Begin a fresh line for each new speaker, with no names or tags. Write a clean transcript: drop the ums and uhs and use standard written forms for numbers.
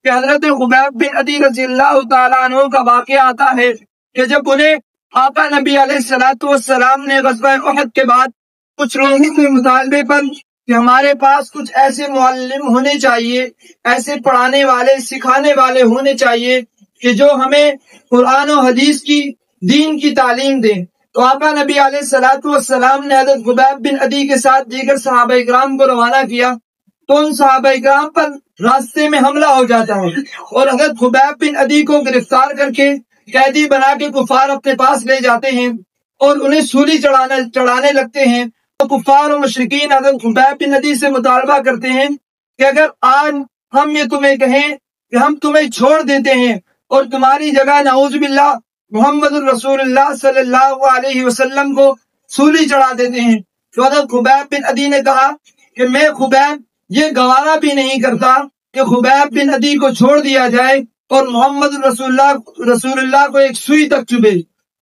کہ حضرت خبیب بن عدی رضی اللہ تعالیٰ عنہ کا واقعہ آتا ہے کہ جب انہیں آقا نبی علیہ الصلوۃ والسلام نے غزوہ احد کے بعد کچھ لوگوں کے مطالبے پر کہ ہمارے پاس کچھ ایسے معلم ہونے چاہیے، ایسے پڑھانے والے سکھانے والے ہونے چاہیے کہ جو ہمیں قرآن و حدیث کی دین کی تعلیم دیں، تو آقا نبی علیہ الصلوۃ والسلام نے حضرت خبیب بن عدی کے ساتھ دیگر صحابہ کرام کو روانہ کیا، تو ان صحابہ کرام پر راستے میں حملہ ہو جاتا ہے اور حضرت خبیب بن عدی کو گرفتار کر کے قیدی بنا کے کفار اپنے پاس لے جاتے ہیں اور انہیں سولی چڑھانے لگتے ہیں۔ تو کفار و مشرکین حضرت خبیب بن عدی سے مطالبہ کرتے ہیں کہ اگر آج ہم یہ تمہیں کہیں کہ ہم تمہیں چھوڑ دیتے ہیں اور تمہاری جگہ نعوذ باللہ محمد الرسول اللہ صلی اللہ علیہ وسلم کو سولی چڑھا دیتے ہیں، تو حضرت خبیب بن عدی نے کہا کہ میں خبیب یہ گوارا بھی نہیں کرتا کہ خبیب بن عدی کو چھوڑ دیا جائے اور محمد رسول اللہ کو ایک سوئی تک چبھے۔